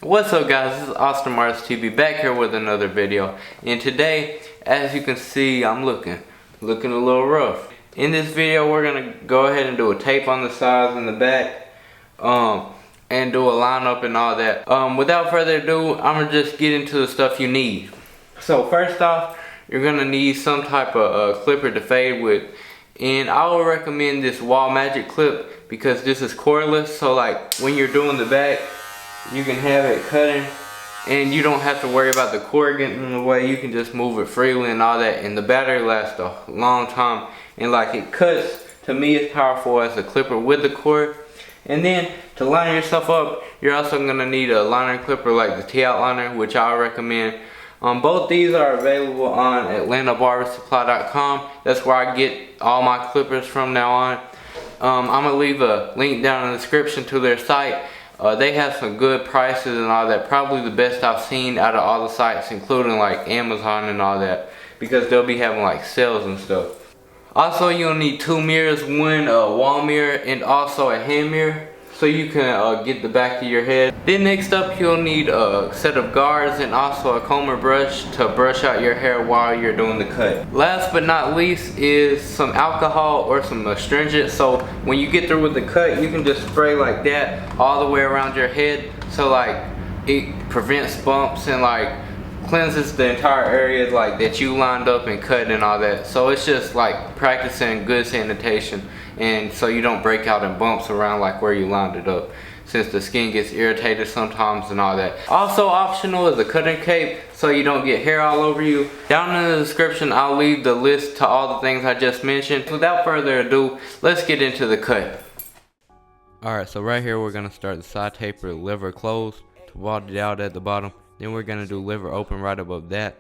What's up guys, this is AustinMaresTV back here with another video. And today, as you can see, I'm looking a little rough. In this video, we're gonna go ahead and do a tape on the sides and the back, and do a lineup and all that. Without further ado, I'm gonna just get into the stuff you need. So first off, you're gonna need some type of clipper to fade with. And I would recommend this Wahl Magic clip because this is cordless, so like when you're doing the back, you can have it cutting and you don't have to worry about the cord getting in the way. You can just move it freely and all that, and the battery lasts a long time, and like it cuts, to me it's powerful as a clipper with the cord. And then to line yourself up, you're also going to need a liner clipper like the T-out liner, which I recommend. Both these are available on AtlantaBarberSupply.com. That's where I get all my clippers from now on. I'm going to leave a link down in the description to their site. They have some good prices and all that. Probably the best I've seen out of all the sites, including like Amazon and all that, because they'll be having like sales and stuff. Also, you'll need 2 mirrors, one wall mirror and also a hand mirror, so you can get the back of your head. Then next up, you'll need a set of guards and also a comber brush to brush out your hair while you're doing the cut. Last but not least is some alcohol or some astringent, so when you get through with the cut, you can just spray like that all the way around your head, so like it prevents bumps and like cleanses the entire area like that you lined up and cut and all that. So it's just like practicing good sanitation, and so you don't break out in bumps around like where you lined it up, since the skin gets irritated sometimes and all that. Also optional is a cutting cape, so you don't get hair all over you. Down in the description, I'll leave the list to all the things I just mentioned. Without further ado, let's get into the cut. Alright, so right here we're gonna start the side taper lever closed to wad it out at the bottom. Then we're gonna do lever open right above that,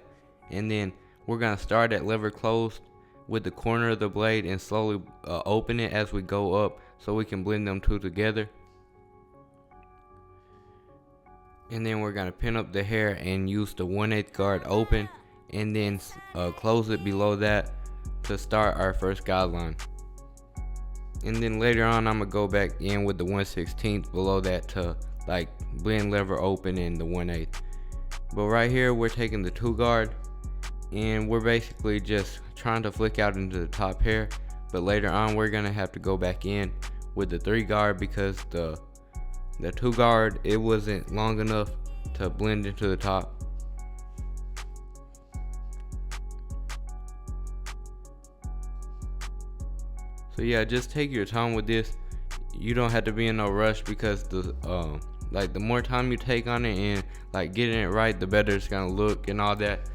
and then we're gonna start at lever closed with the corner of the blade and slowly open it as we go up, so we can blend them two together. And then we're gonna pin up the hair and use the 1/8 guard open, and then close it below that to start our first guideline. And then later on, I'm gonna go back in with the 1/16 below that to like blend lever open and the 1/8. But right here, we're taking the 2 guard and we're basically just trying to flick out into the top hair. But later on, we're gonna have to go back in with the 3 guard because the 2 guard, it wasn't long enough to blend into the top. So yeah, just take your time with this. You don't have to be in no rush because the more time you take on it and like getting it right, the better it's gonna look and all that.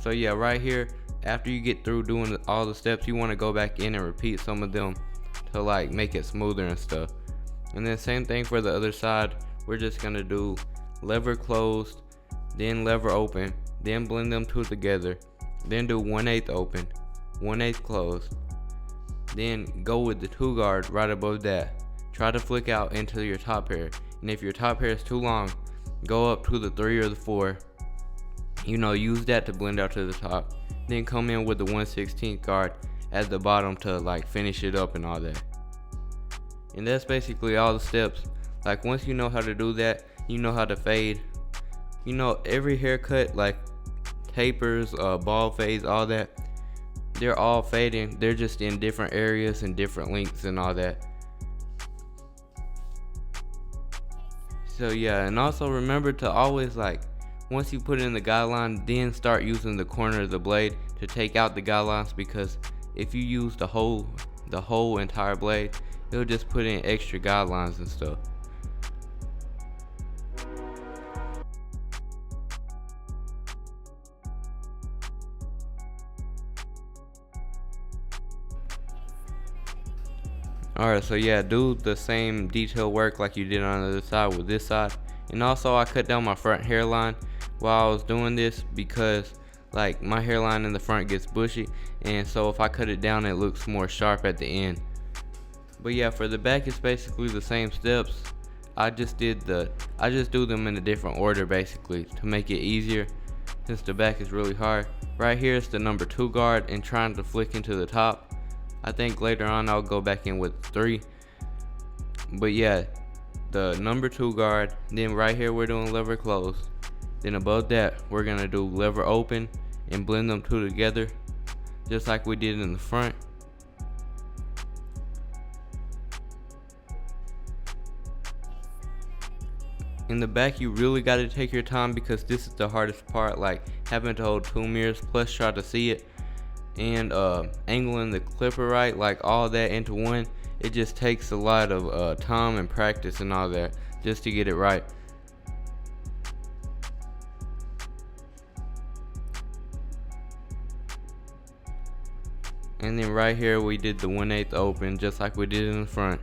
So yeah, right here, after you get through doing all the steps, you want to go back in and repeat some of them to like make it smoother and stuff. And then same thing for the other side. We're just gonna do lever closed, then lever open, then blend them two together, then do 1/8 open, 1/8 closed, then go with the 2 guard right above that. Try to flick out into your top hair, and if your top hair is too long, go up to the 3 or the 4. Use that to blend out to the top. Then come in with the 1/16 guard at the bottom to like finish it up and all that. And that's basically all the steps. Like once you know how to do that, you know how to fade. Every haircut, like tapers, bald fades, all that, they're all fading. They're just in different areas and different lengths and all that. So yeah, and also remember to always like, once you put in the guideline, then start using the corner of the blade to take out the guidelines, because if you use the whole entire blade, it'll just put in extra guidelines and stuff. Alright, so yeah, do the same detail work like you did on the other side with this side. And also, I cut down my front hairline while I was doing this because like my hairline in the front gets bushy, and so if I cut it down, it looks more sharp at the end. But yeah, for the back, it's basically the same steps. I just do them in a different order basically to make it easier, since the back is really hard. Right here is the number 2 guard and trying to flick into the top. I think later on I'll go back in with 3. But yeah, the number 2 guard. Then right here we're doing lever close. Then above that we're gonna do lever open and blend them two together, just like we did in the front. In the back, you really got to take your time because this is the hardest part, like having to hold 2 mirrors plus try to see it, and angling the clipper right, like all that into one. It just takes a lot of time and practice and all that just to get it right. And then right here we did the 1/8 open just like we did in the front.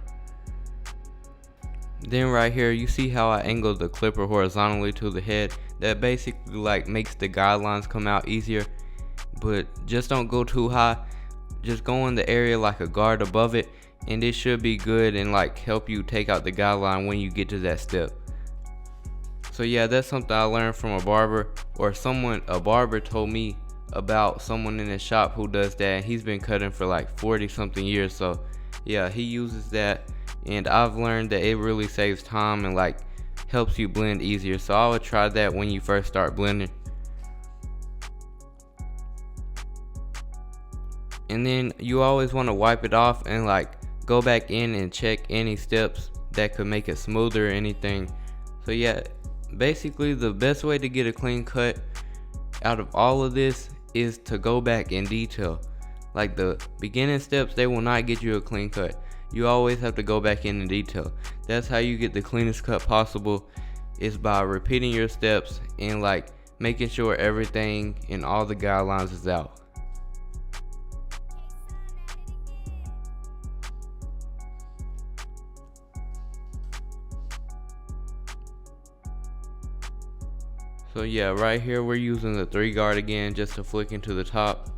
Then right here you see how I angled the clipper horizontally to the head. That basically like makes the guidelines come out easier, but just don't go too high. Just go in the area like a guard above it, and it should be good and like help you take out the guideline when you get to that step. So yeah, that's something I learned from a barber, or a barber told me about someone in his shop who does that, and he's been cutting for like 40 something years. So yeah, he uses that, and I've learned that it really saves time and like helps you blend easier. So I would try that when you first start blending. And then you always want to wipe it off and like go back in and check any steps that could make it smoother or anything. So yeah, basically the best way to get a clean cut out of all of this is to go back in detail. Like the beginning steps, they will not get you a clean cut. You always have to go back in detail. That's how you get the cleanest cut possible, is by repeating your steps and like making sure everything and all the guidelines is out. So yeah, right here we're using the 3 guard again just to flick into the top.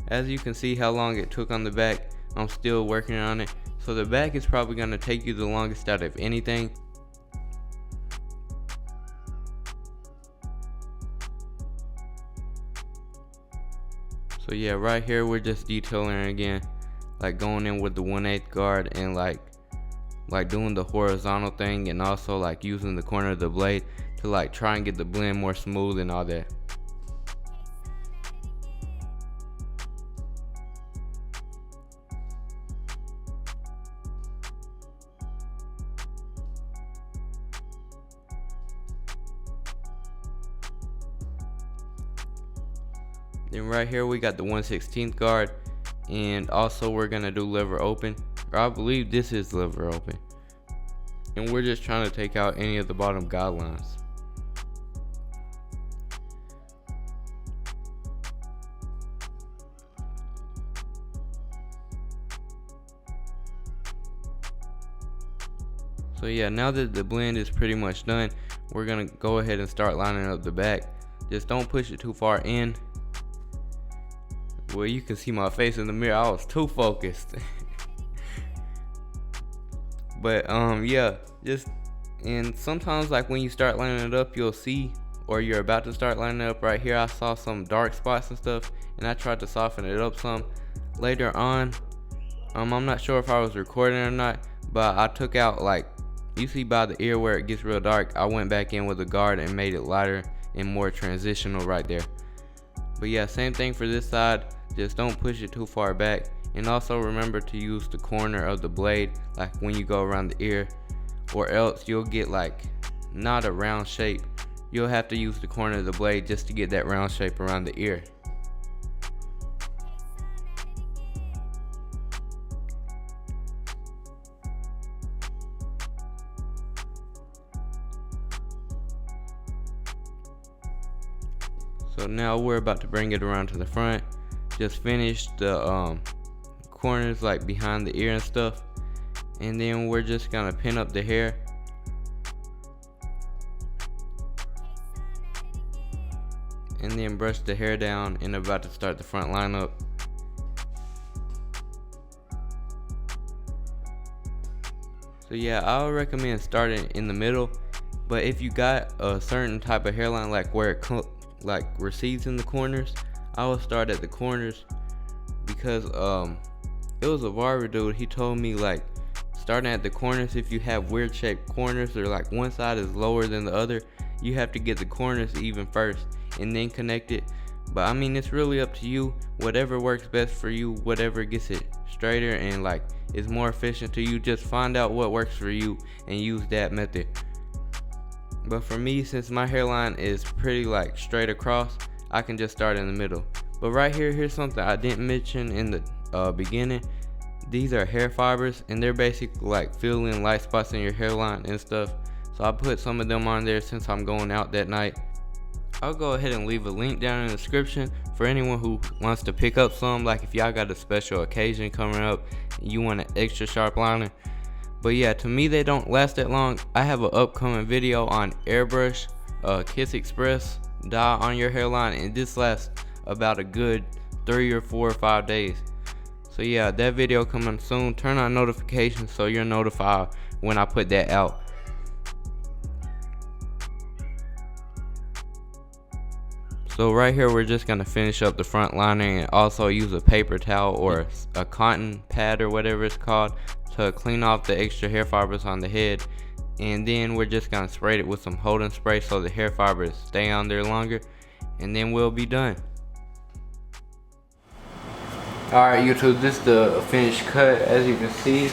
As you can see how long it took on the back, I'm still working on it. So the back is probably going to take you the longest out of anything. So yeah, right here we're just detailing again, like going in with the 1/8 guard and like doing the horizontal thing, and also like using the corner of the blade to like try and get the blend more smooth and all that. Then right here we got the 1/16 guard, and also we're gonna do lever open, or I believe this is lever open, and we're just trying to take out any of the bottom guidelines. So yeah, now that the blend is pretty much done, we're gonna go ahead and start lining up the back. Just don't push it too far in. Well, you can see my face in the mirror, I was too focused. But yeah, and sometimes like when you start lining it up, you'll see, or you're about to start lining it up. Right here I saw some dark spots and stuff, and I tried to soften it up some. Later on, I'm not sure if I was recording or not, but I took out, like you see by the ear where it gets real dark, I went back in with a guard and made it lighter and more transitional right there. But yeah, same thing for this side. Just don't push it too far back, and also remember to use the corner of the blade like when you go around the ear, or else you'll get like not a round shape. You'll have to use the corner of the blade just to get that round shape around the ear. So now we're about to bring it around to the front. Just finish the corners like behind the ear and stuff, and then we're just gonna pin up the hair. And then brush the hair down, and about to start the front lineup. So yeah, I would recommend starting in the middle, but if you got a certain type of hairline like where it like recedes in the corners, I would start at the corners because it was a barber dude. He told me like starting at the corners, if you have weird shaped corners or like one side is lower than the other, you have to get the corners even first and then connect it. But I mean, it's really up to you. Whatever works best for you, whatever gets it straighter and like is more efficient to you, just find out what works for you and use that method. But for me, since my hairline is pretty like straight across, I can just start in the middle. But right here, here's something I didn't mention in the beginning. These are hair fibers, and they're basically like filling light spots in your hairline and stuff. So I put some of them on there since I'm going out that night. I'll go ahead and leave a link down in the description for anyone who wants to pick up some, like if y'all got a special occasion coming up and you want an extra sharp liner. But yeah, to me they don't last that long. I have an upcoming video on airbrush Kiss Express dye on your hairline, and this lasts about a good 3 or 4 or 5 days. So yeah, that video coming soon. Turn on notifications so you're notified when I put that out. So right here we're just gonna finish up the front liner and also use a paper towel or a cotton pad or whatever it's called to clean off the extra hair fibers on the head. And then we're just gonna spray it with some holding spray so the hair fibers stay on there longer, and then we'll be done. Alright YouTube, this is the finished cut as you can see.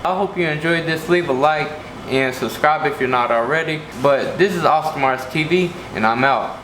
I hope you enjoyed this. Leave a like and subscribe if you're not already. But this is AustinMaresTV, and I'm out.